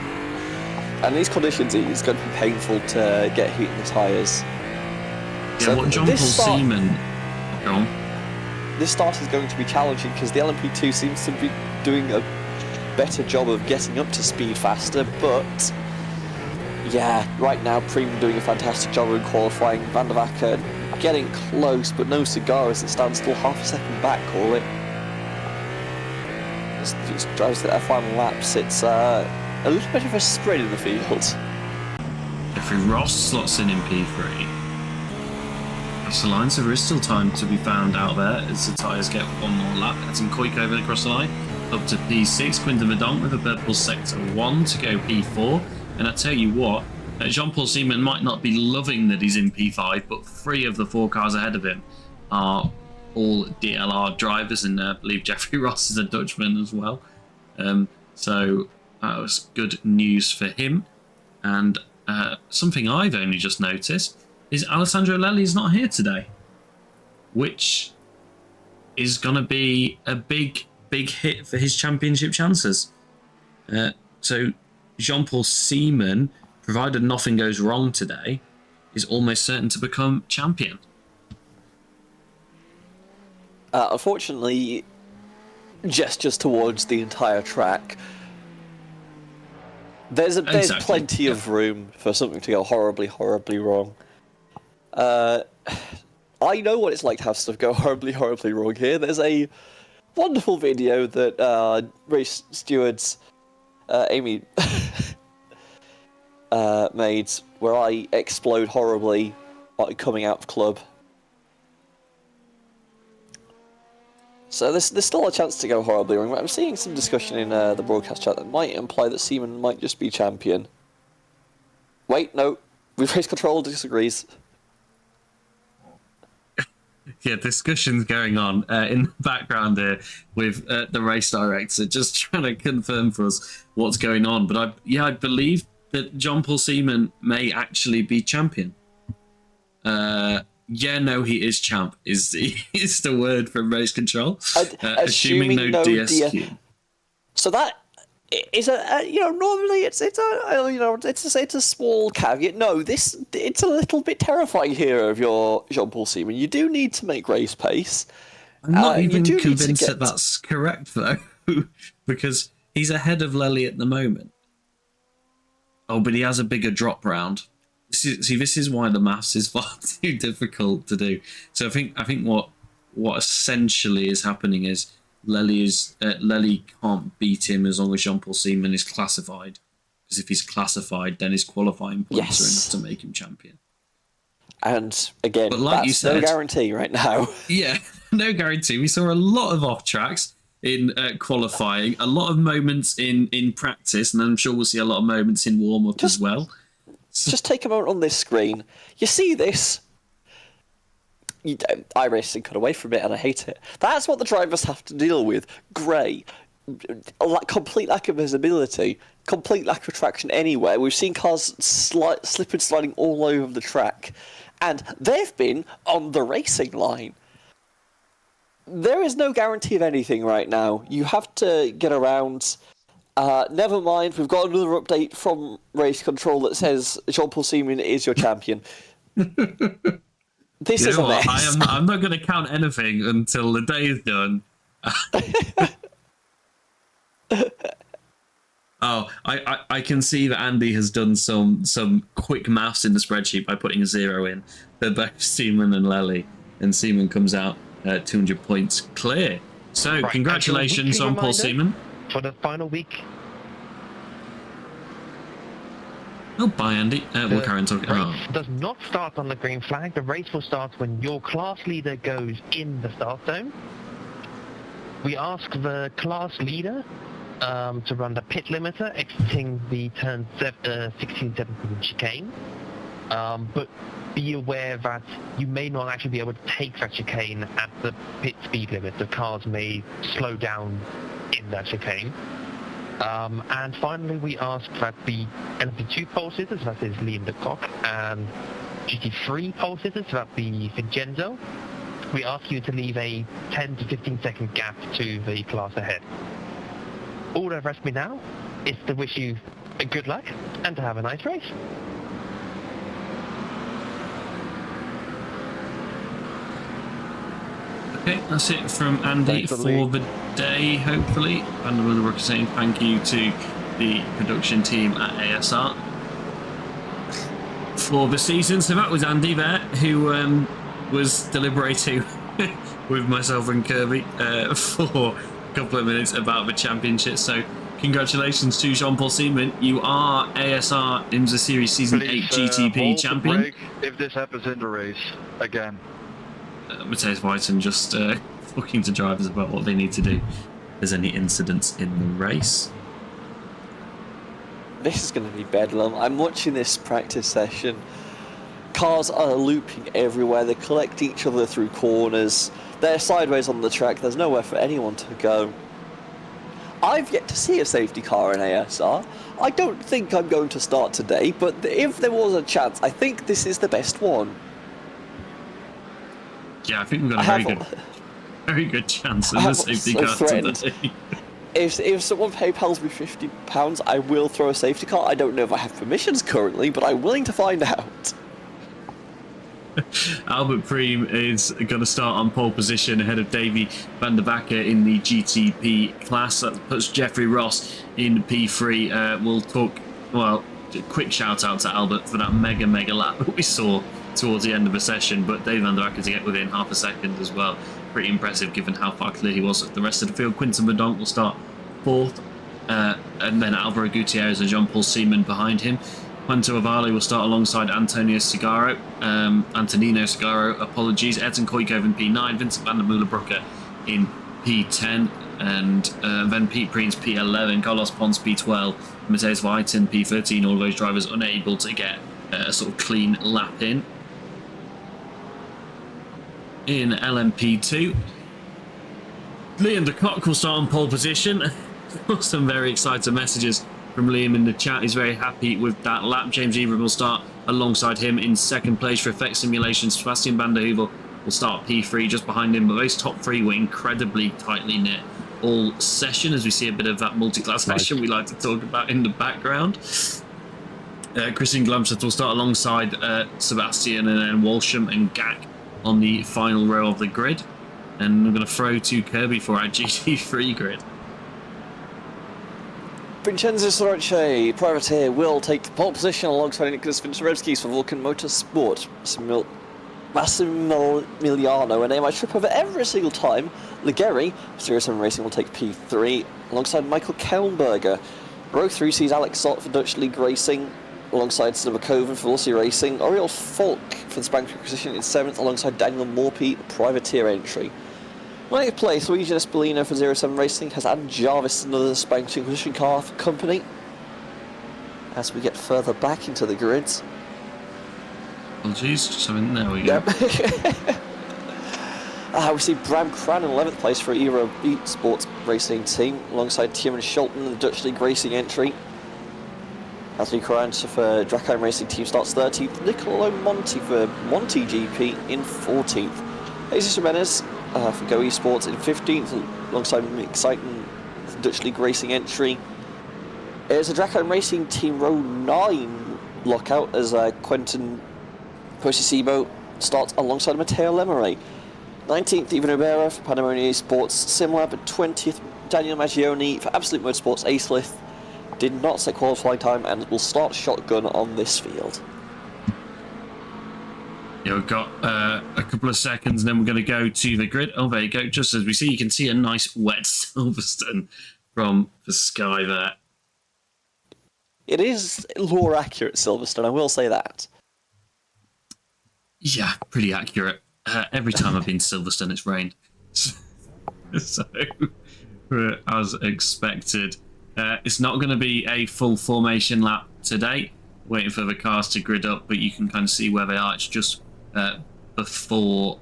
And in these conditions, it's going to be painful to get heat in the tyres. Yeah, So what Jean-Paul Seaman... Go on. This start is going to be challenging because the LMP2 seems to be doing a better job of getting up to speed faster, but yeah, right now Priem doing a fantastic job in qualifying. Van der Wacker getting close, but no cigar as it stands still half a second back, call it. As these drives their final laps, it's a little bit of a spread in the field. Jeffrey Ross slots in P3. Across the line, so there is still time to be found out there as the tyres get one more lap. That's in Koikoven across the line, up to P6. Quinton Verdonk with a purple sector 1 to go P4. And I tell you what, Jean-Paul Seaman might not be loving that he's in P5, but 3 of the 4 cars ahead of him are all DLR drivers, and I believe Jeffrey Ross is a Dutchman as well. So that was good news for him. And something I've only just noticed is Alessandro Lelli is not here today, which is going to be a big hit for his championship chances. So Jean-Paul Seaman, provided nothing goes wrong today, is almost certain to become champion. Unfortunately, gestures towards the entire track. There's Exactly. plenty of room for something to go horribly wrong. I know what it's like to have stuff go horribly wrong here. There's a wonderful video that race stewards Amy made where I explode horribly coming out of club. So there's still a chance to go horribly wrong. I'm seeing some discussion in the broadcast chat that might imply that Seaman might just be champion. Wait, no. Race Control disagrees. Yeah, discussions going on in the background here with the race director, just trying to confirm for us what's going on. But I believe that Jean-Paul Seaman may actually be champion. Yeah, no, he is champ. Is the word from Race Control? Assuming no DSQ. So that is normally it's a small caveat. No, it's a little bit terrifying here of your Jean-Paul Seaman. You do need to make race pace. I'm not even convinced that that's correct though, because he's ahead of Lely at the moment. Oh, but he has a bigger drop round. This is why the maths is far too difficult to do. So I think what essentially is happening is Lely can't beat him as long as Jean-Paul Seaman is classified. Because if he's classified, then his qualifying points are enough to make him champion. And again, but like that's no guarantee right now. Yeah, no guarantee. We saw a lot of off tracks in qualifying, a lot of moments in practice, and I'm sure we'll see a lot of moments in warm up as well. Just take a moment on this screen. You see this? iRacing cut away from it, and I hate it. That's what the drivers have to deal with. Grey, complete lack of visibility, complete lack of traction anywhere. We've seen cars slip and sliding all over the track, and they've been on the racing line. There is no guarantee of anything right now. You have to get around. Never mind, we've got another update from Race Control that says Jean-Paul Seaman is your champion. This is a mess. I'm not going to count anything until the day is done. Oh, I can see that Andy has done some quick maths in the spreadsheet by putting a 0 in for both Seaman and Lely, and Seaman comes out 200 points clear. So right, congratulations on Paul Seaman. For the final week. Oh, bye, Andy. We'll carry on talking. Race does not start on the green flag. The race will start when your class leader goes in the start zone. We ask the class leader to run the pit limiter, exiting the turn 16, 17 chicane. But be aware that you may not actually be able to take that chicane at the pit speed limit. The cars may slow down in that chicane. And finally, we ask that the LMP2 pole sitters, that is Liam de Kock, and GT3 pole sitters, that the Vincenzo, we ask you to leave a 10 to 15 second gap to the class ahead. All that rests me now is to wish you a good luck and to have a nice race. Okay, that's it from Andy for the day, hopefully. And we're saying thank you to the production team at ASR for the season. So that was Andy there, who was deliberating with myself and Kirby for a couple of minutes about the championship. So congratulations to Jean-Paul Seaman. You are ASR IMSA Series Season 8 GTP champion. Break if this happens in the race again. Matthias Whiten just talking to drivers about what they need to do if there's any incidents in the race. This is going to be bedlam. I'm watching this practice session. Cars are looping everywhere. They collect each other through corners. They're sideways on the track. There's nowhere for anyone to go. I've yet to see a safety car in ASR. I don't think I'm going to start today, but if there was a chance, I think this is the best one. Yeah, I think we've got a very good very good chance of I'm a safety so car threatened. today. If someone PayPals me £50, I will throw a safety car. I don't know if I have permissions currently, but I'm willing to find out. Albert Preem is going to start on pole position ahead of Davy van der Backer in the GTP class. That puts Jeffrey Ross in P3. We'll talk, well, quick shout out to Albert for that mega lap that we saw towards the end of the session, but Davy van der Backer to get within half a second as well. Pretty impressive given how far clear he was of the rest of the field. Quinton Verdonk will start fourth, and then Alvaro Gutierrez and Jean-Paul Seaman behind him. Quinto Avali will start alongside Antonino Segaro, apologies. Edson Koikov in P9, Vincent van der Moelenbroeke in P10, and then Pete Preen's P11, Carlos Pons P12, Mateus Vuyten P13, all those drivers unable to get a sort of clean lap in. In LMP2, Liam de Kock will start on pole position. Some very exciting messages from Liam in the chat. He's very happy with that lap. James Evering will start alongside him in second place for Effect Simulation. Sebastian van der Heuvel will start P3 just behind him, but those top three were incredibly tightly knit all session, as we see a bit of that multi-class session we like to talk about in the background. Christian Glumstedt will start alongside Sebastian, and then Walsham and Gak on the final row of the grid. And I'm going to throw to Kirby for our GT3 grid. Vincenzo Soroche, privateer, will take the pole position alongside Nicholas Vincerevskis for Vulcan Motorsport. Massimiliano, a name I trip over every single time. Ligeri, 07 Racing, will take P3 alongside Michael Kellenberger. Row 3 sees Alex Sott for Dutch League Racing alongside Snubberkoven for Velocity Racing. Oriol Falk for the Spank position in 7th alongside Daniel Morphy, privateer entry. 9th place, Luigi Espolino for 07 Racing has Adam Jarvis, another Spank position car for company. As we get further back into the grids. Apologies, just having, there we go. Yep. We see Bram Cran in 11th place for Euro Sports Racing team alongside Tierman Scholten in the Dutch League Racing entry. Anthony Carranza for Drackheim Racing team starts 13th. Nicolo Monti for Monti GP in 14th. Jesus Jimenez for Go Esports in 15th alongside Mick Seiton for Dutch League Racing entry. It's a Drackheim Racing team row 9 lockout as Quentin Posisibo starts alongside Matteo Lemare. 19th, Ivan Ubera for Pandemonium Sports Simlab. 20th, Daniel Maggioni for Absolute Motorsports Aislith. Did not set qualifying time and will start shotgun on this field. Yeah, we've got a couple of seconds and then we're going to go to the grid. Oh, there you go. Just as we see, you can see a nice wet Silverstone from the sky there. It is lore accurate Silverstone, I will say that. Yeah, pretty accurate. Every time I've been to Silverstone, it's rained. So, as expected. It's not going to be a full formation lap today. Waiting for the cars to grid up, but you can kind of see where they are. It's just before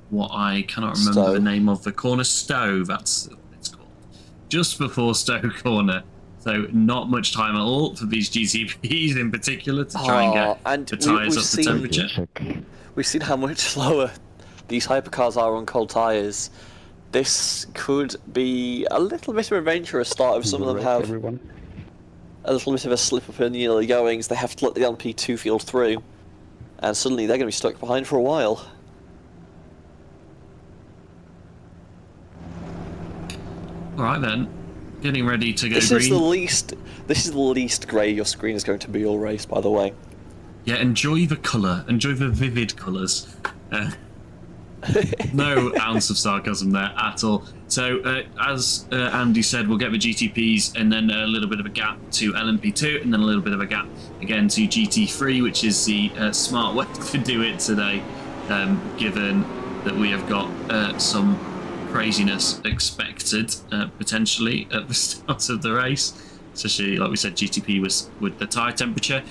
what I cannot remember the name of the corner. Stowe, that's what it's called. Just before Stowe Corner. So not much time at all for these GTPs in particular to try and get the tyres up to temperature. We've seen how much slower these hypercars are on cold tyres. This could be a little bit of an adventurous start if some of them have a little bit of a slip up in the early goings. They have to let the LP2 field through, and suddenly they're going to be stuck behind for a while. All right then, getting ready to go This green. is the least grey your screen is going to be all race, by the way. Yeah, enjoy the colour. Enjoy the vivid colours. No ounce of sarcasm there at all. So, as Andy said, we'll get the GTPs and then a little bit of a gap to LMP2 and then a little bit of a gap again to GT3, which is the smart way to do it today, given that we have got some craziness expected, potentially, at the start of the race. Especially, like we said, GTP was with the tyre temperature.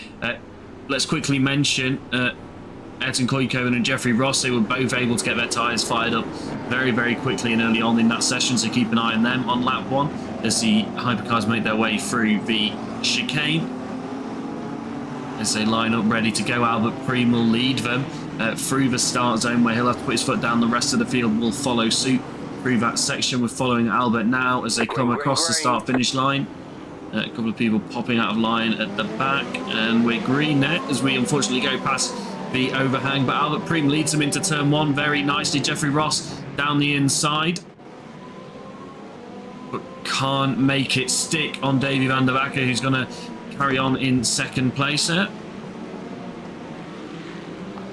Let's quickly mention Edson Koikonen and Jeffrey Ross. They were both able to get their tyres fired up very, very quickly and early on in that session, so keep an eye on them on lap 1 as the hypercars make their way through the chicane. As they line up ready to go, Albert Preem will lead them. through the start zone where he'll have to put his foot down. The rest of the field will follow suit through that section. We're following Albert now as they come across the start-finish line. A couple of people popping out of line at the back, and we're green there as we unfortunately go past the overhang, but Albert Prim leads them into turn 1 very nicely. Jeffrey Ross down the inside, but can't make it stick on Davy van der Wacker, who's going to carry on in second place there.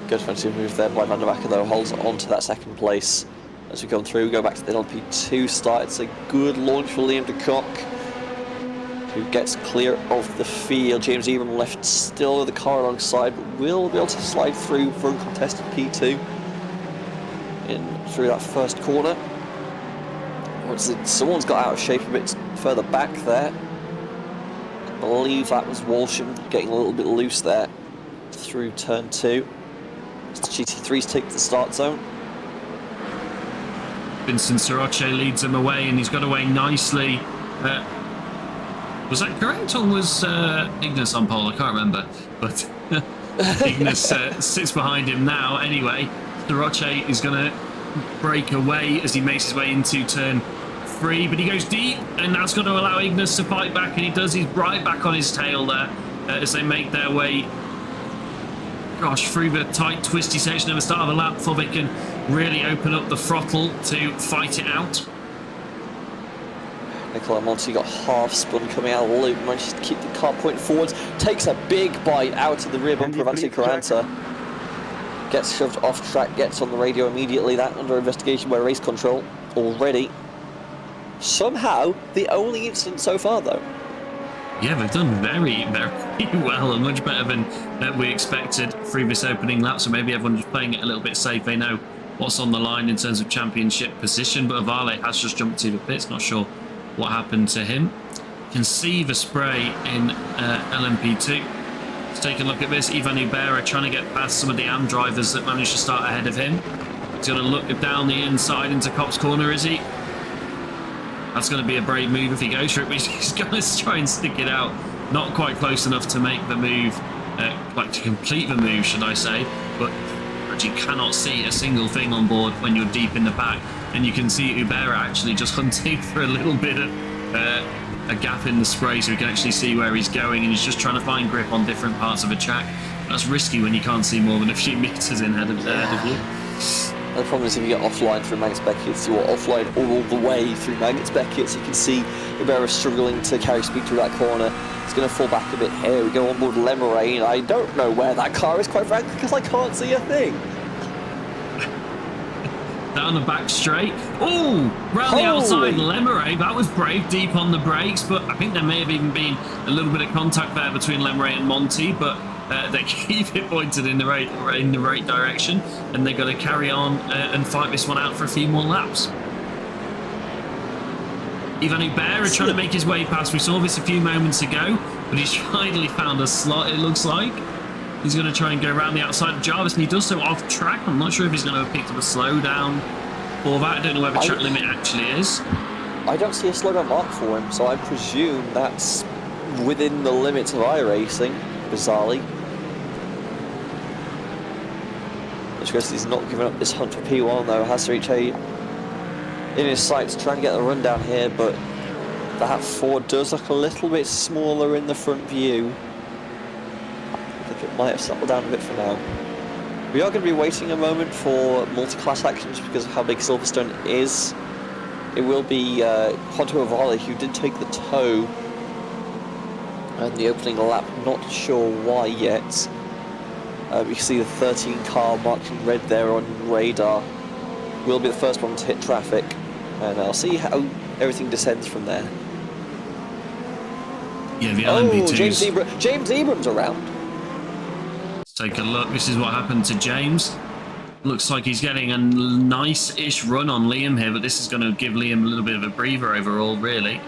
Good defensive move there by van der Wacker, though, holds on to that second place. As we come through, go back to the LP2 start. It's a good launch for Liam de Kock, who gets clear of the field. James Ebram left still with the car alongside, but will be able to slide through for uncontested P2 through that first corner. Someone's got out of shape a bit further back there. I believe that was Walsham getting a little bit loose there through turn 2. As the GT3s take the start zone. Vincent Soroche leads him away, and he's got away nicely. Was that correct, or was Ignis on pole? I can't remember, but Ignis sits behind him now. Anyway, Soroche is going to break away as he makes his way into turn 3, but he goes deep, and that's going to allow Ignis to fight back, and he does. He's right back on his tail there as they make their way, through the tight, twisty section at the start of the lap before they can really open up the throttle to fight it out. Nicola Monti got half spun coming out of the loop, manages to keep the car pointing forwards, takes a big bite out of the rear bumper of Anthony Caranta, gets shoved off track, gets on the radio immediately. That under investigation by race control already. Somehow the only incident so far, though. Yeah, they've done very, very well, and much better than we expected through this opening lap, so maybe everyone's playing it a little bit safe. They know what's on the line in terms of championship position, but Avale has just jumped to the pits. Not sure what happened to him. You can see the spray in LMP2. Let's take a look at this. Ivan Ubera trying to get past some of the AM drivers that managed to start ahead of him. He's going to look down the inside into Cop's corner, is he? That's going to be a brave move if he goes for it, but he's going to try and stick it out. Not quite close enough to make the move, like to complete the move, should I say, but you cannot see a single thing on board when you're deep in the pack. And you can see Ubera actually just hunting for a little bit of a gap in the spray so we can actually see where he's going, and he's just trying to find grip on different parts of the track. That's risky when you can't see more than a few metres in ahead of you. The problem is if you get offline through Magnus Beckett, you're offline all the way through Magnus Beckett, so you can see Ubera struggling to carry speed through that corner. He's going to fall back a bit here. We go on board Lemeray. I don't know where that car is, quite frankly, because I can't see a thing. Down the back straight. Oh, round the outside, Lemeray. That was brave, deep on the brakes, but I think there may have even been a little bit of contact there between Lemeray and Monty, but they keep it pointed in the right direction, and they're going to carry on and fight this one out for a few more laps. Ivan Ubera trying to make his way past. We saw this a few moments ago, but he's finally found a slot, it looks like. He's going to try and go around the outside of Jarvis, and he does so off track. I'm not sure if he's going to have picked up a slowdown for that. I don't know where the track limit actually is. I don't see a slowdown mark for him, so I presume that's within the limits of iRacing, bizarrely. Which goes, he's not giving up this hunt for P1, though. Has to reach in his sights, trying to get the run down here, but that Ford does look a little bit smaller in the front view. It might have settled down a bit for now. We are going to be waiting a moment for multi-class actions because of how big Silverstone is. It will be Honto Avale who did take the tow and the opening lap, not sure why yet. You can see the 13 car marked in red there on radar. Will be the first one to hit traffic, and I'll see how everything descends from there. Yeah, the LMP2's... Oh, James Ebram's around. Take a look. This is what happened to James. Looks like he's getting a nice-ish run on Liam here, but this is going to give Liam a little bit of a breather overall, really.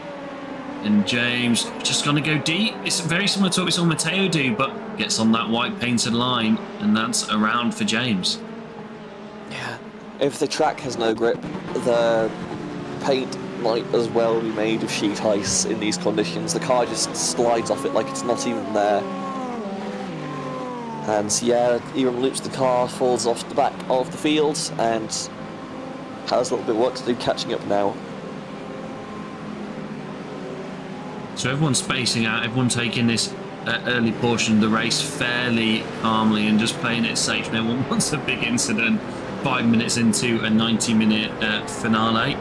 And James just going to go deep. It's very similar to what we saw Matteo do, but gets on that white painted line, and that's around for James. Yeah. If the track has no grip, the paint might as well be made of sheet ice in these conditions. The car just slides off it like it's not even there. And yeah, Ewan loops the car, falls off the back of the field, and has a little bit of work to do catching up now. So everyone's spacing out, everyone taking this early portion of the race fairly calmly and just playing it safe. No one wants a big incident 5 minutes into a 90-minute finale.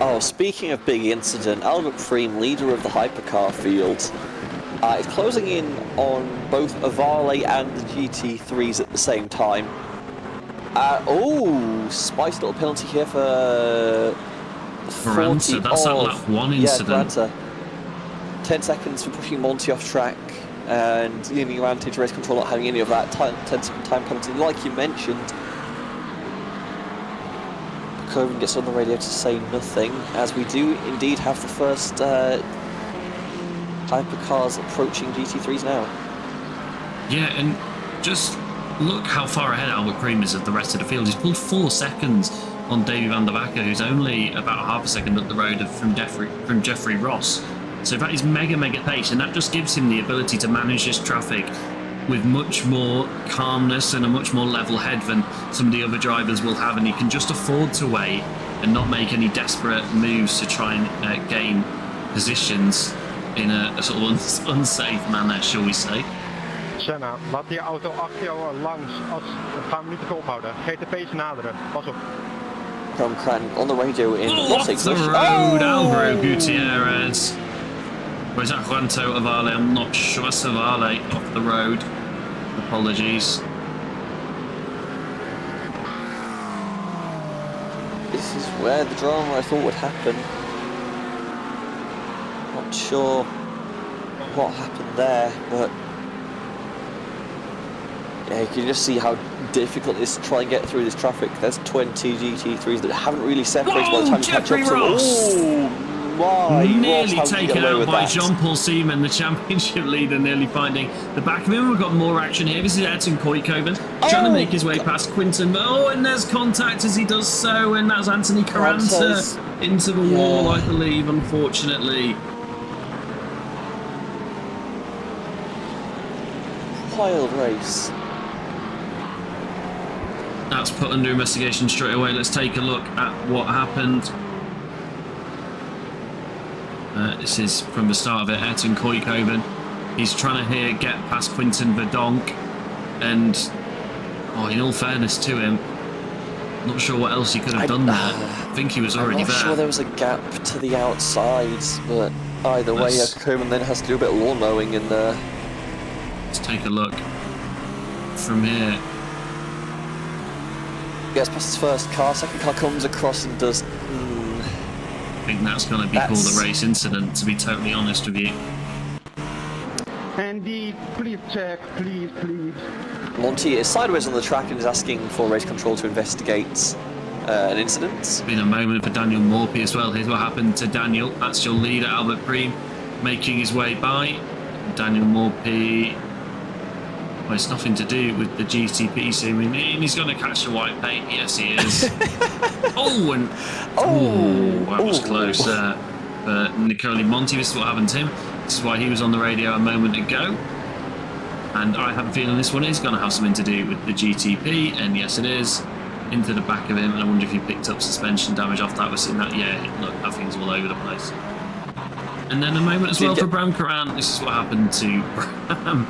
Oh, speaking of big incident, Albert Preem, leader of the hypercar field, is closing in on both a Varley and the GT3s at the same time. Oh, spicy little penalty here for Granta, that's that lap 1 incident. Yeah, Granta. 10 seconds for pushing Monty off track and leaving advantage, race control not having any of that. 10-second time penalty, like you mentioned. Coven gets on the radio to say nothing, as we do indeed have the first hypercars approaching GT3s now. Yeah, and just look how far ahead Albert Preem is of the rest of the field. He's pulled 4 seconds on Davy van der Vacker, who's only about half a second up the road from Jeffrey Ross. So that is mega pace, and that just gives him the ability to manage this traffic with much more calmness and a much more level head than some of the other drivers will have, and he can just afford to wait and not make any desperate moves to try and gain positions in a sort of unsafe manner, shall we say. Senna, laat die auto achter jou langs. Ga hem niet te kop houden. GTP's naderen. Pas op. From Cran on the radio in off the road, Alvaro Gutierrez. Or is that Juanto Avale? I'm not sure. That's Avale off the road. Apologies. This is where the drama I thought would happen. Not sure what happened there, but yeah, you can just see how difficult it is to try and get through this traffic. There's 20 GT3s that haven't really separated by the time you catch up to them. Oh my! Nearly Ross, taken out by Jean-Paul Seaman, the championship leader, nearly finding the back of him. We've got more action here. This is Ayrton Koykoven trying to make his way past Quinton. Oh, and there's contact as he does so, and that's Anthony Carranza into the wall, I believe, unfortunately. Wild race. That's put under investigation straight away. Let's take a look at what happened. This is from the start of it, Ayrton Koykoven. He's trying to get past Quinton Verdonk, and in all fairness to him, not sure what else he could have done there. I think he was already there. I'm not sure there was a gap to the outside, but either way, Koykoven then has to do a bit of lawn mowing in there. Let's take a look from here. Gets past his first car, second car comes across and does. I think that's going to be called a race incident, to be totally honest with you. Andy, please check, please. Monty is sideways on the track and is asking for race control to investigate an incident. It's been a moment for Daniel Morphy as well. Here's what happened to Daniel. That's your leader, Albert Preem, making his way by. Daniel Morphy. Well, it's nothing to do with the GTP zooming in. He's going to catch the white paint. Yes, he is. That was close. But Nicole Monti, this is what happened to him. This is why he was on the radio a moment ago. And I have a feeling this one is going to have something to do with the GTP. And yes, it is. Into the back of him. And I wonder if he picked up suspension damage off that. We're seeing that. Yeah, look, that thing's all over the place. And then a moment as well for Bram Karan. This is what happened to Bram.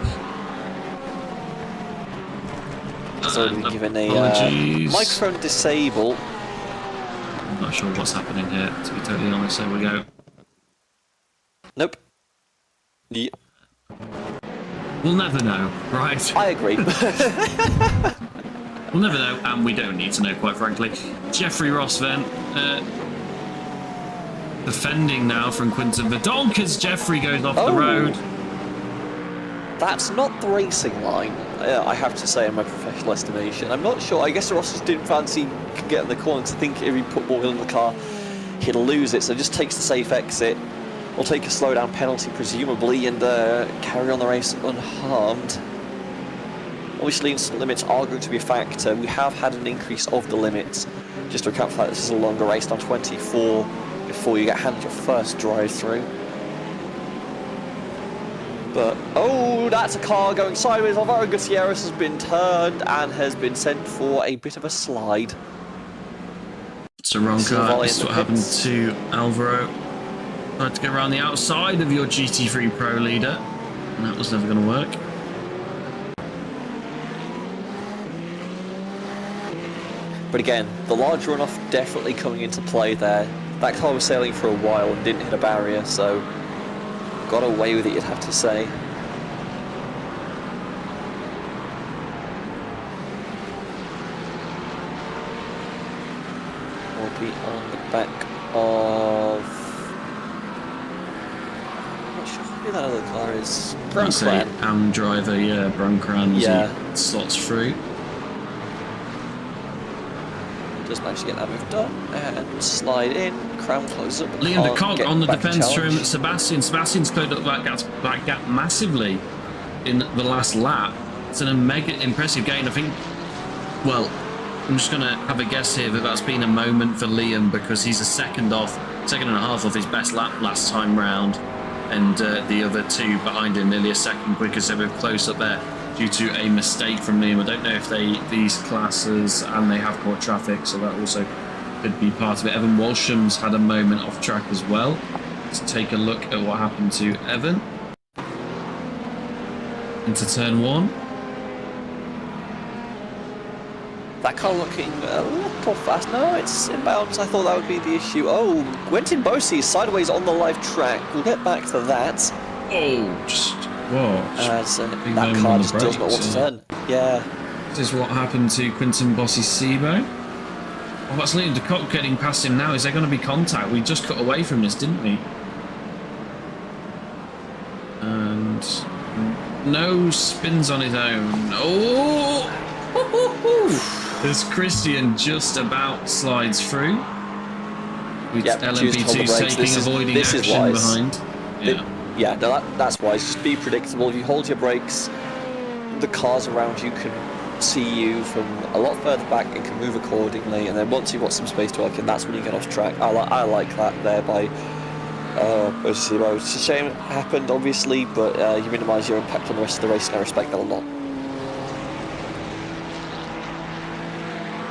So we've been given a microphone disable. I'm not sure what's happening here, to be totally honest. There we go. Nope. Yeah. We'll never know, right? I agree. We'll never know, and we don't need to know, quite frankly. Jeffrey Ross then, defending now from Quinton Verdonk as Jeffrey goes off the road. That's not the racing line, I have to say, in my professional estimation. I'm not sure. I guess Ross just didn't fancy getting the corner, because I think if he put more in the car, he'd lose it. So just takes the safe exit. We'll take a slowdown penalty, presumably, and carry on the race unharmed. Obviously, instant limits are going to be a factor. We have had an increase of the limits. Just to account for that, this is a longer race, now 24, before you get handed your first drive-through. But, oh, that's a car going sideways. Alvaro Gutierrez has been turned and has been sent for a bit of a slide. It's a wrong Silverstone car. This is in the what happened pits. to Alvaro. Tried to get around the outside of your GT3 Pro leader, and that was never going to work. But again, the large runoff definitely coming into play there. That car was sailing for a while and didn't hit a barrier, so got away with it, you'd have to say. Will be on the back of... I'm not sure who that other car is. That's a AM driver, yeah, Brunkran, Yeah. he slots through. Just managed to get that moved up and slide in. Crown closes up. Liam de Can't Kock get on the back in defence from challenge. Sebastian. Sebastian's closed up that gap massively in the last lap. It's a mega impressive gain. I think, well, I'm just going to have a guess here that that's been a moment for Liam because he's a second and a half off his best lap last time round. And the other two behind him nearly a second quicker, so we're close up there due to a mistake from Liam. I don't know if these classes and they have caught traffic, so that also could be part of it. Evan Walsham's had a moment off track as well. Let's take a look at what happened to Evan. Into turn one. That car looking a little fast. No, it's inbounds. I thought that would be the issue. Oh, Quentin Bosi sideways on the live track. We'll get back to that. Oh, just whoa. As big that moment car on the just does not want brakes, to turn. Yeah. This is what happened to Quinton Bossy-Sibo. Oh, that's Liam de Kock getting past him now. Is there going to be contact? We just cut away from this, didn't we? And no spins on his own. Oh! As Christian just about slides through. With Yep, choose to hold the LMP2's brakes. taking avoiding this is action wise. behind. Yeah. Yeah, no, that's wise. Just be predictable. If you hold your brakes, the cars around you can see you from a lot further back and can move accordingly. And then once you've got some space to work in, that's when you get off track. I like that there by Bosi-Sibo. It's a shame it happened, obviously, but you minimise your impact on the rest of the race, and I respect that a lot.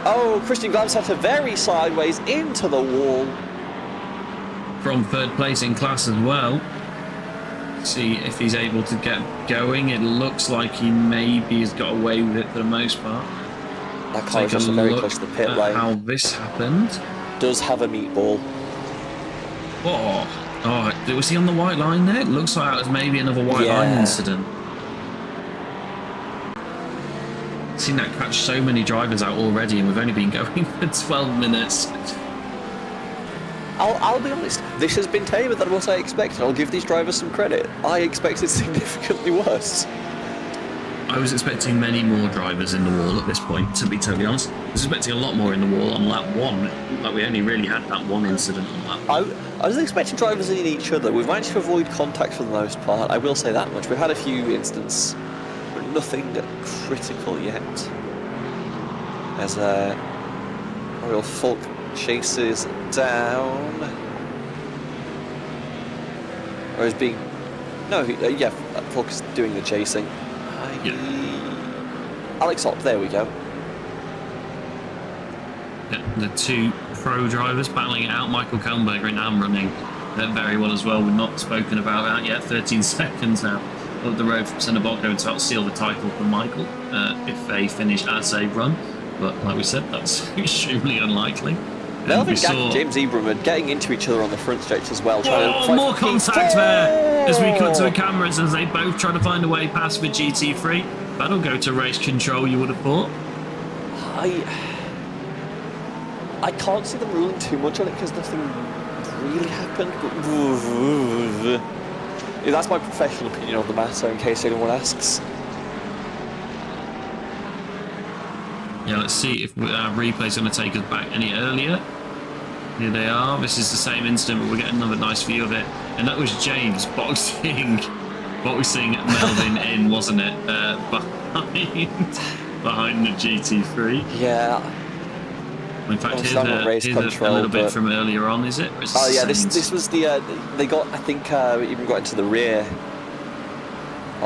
Oh, Christian Glamsatter very sideways into the wall. From third place in class as well. See if he's able to get going. It looks like he maybe has got away with it for the most part. That car is Take a also very look close to the pit at lane. how this happened. Does have a meatball. Oh, was he on the white line there? It looks like that was maybe another white line Yeah. incident. Seen that catch so many drivers out already, and we've only been going for 12 minutes. I'll be honest, this has been tamer than what I expected. I'll give these drivers some credit. I expected significantly worse. I was expecting many more drivers in the wall at this point, to be totally honest. I was expecting a lot more in the wall on lap one. Like, we only really had that one incident on lap one. I was expecting drivers in each other. We've managed to avoid contact for the most part, I will say that much. We've had a few incidents, but nothing critical yet. As Royal Folk chases down. Or is being... No, yeah, Folk is doing the chasing. Alex Opp, there we go. The two pro drivers battling it out. Michael Kellenberger and Am running very well as well. We've not spoken about that yet. 13 seconds now up the road from Cinnabocco to seal the title for Michael if they finish as they run. But like we said, that's extremely unlikely. Melvin Gack and James Ebram are getting into each other on the front stretch as well. More contact there as we cut to the cameras as they both try to find a way past the GT3. That'll go to race control, you would have thought. I can't see them ruling too much on it because nothing really happened. But that's my professional opinion of the matter, in case anyone asks. Yeah, let's see if our replay's going to take us back any earlier. Here they are. This is the same incident, but we're getting another nice view of it. And that was James boxing Melvin in, wasn't it? Behind the GT3. Yeah. In fact, here's control, a little bit from earlier on, is it? Oh yeah, this was the they got, I think even got into the rear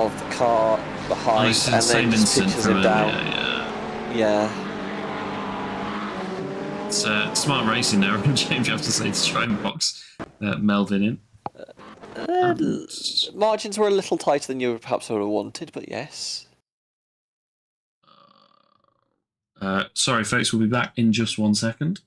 of the car behind, It's and then same just incident pitches from him earlier, down. yeah. Yeah. It's smart racing there, and James, you have to say, to try and box Melvin in. Margins were a little tighter than you perhaps would have wanted, but yes. Sorry, folks, we'll be back in just 1 second.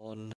On.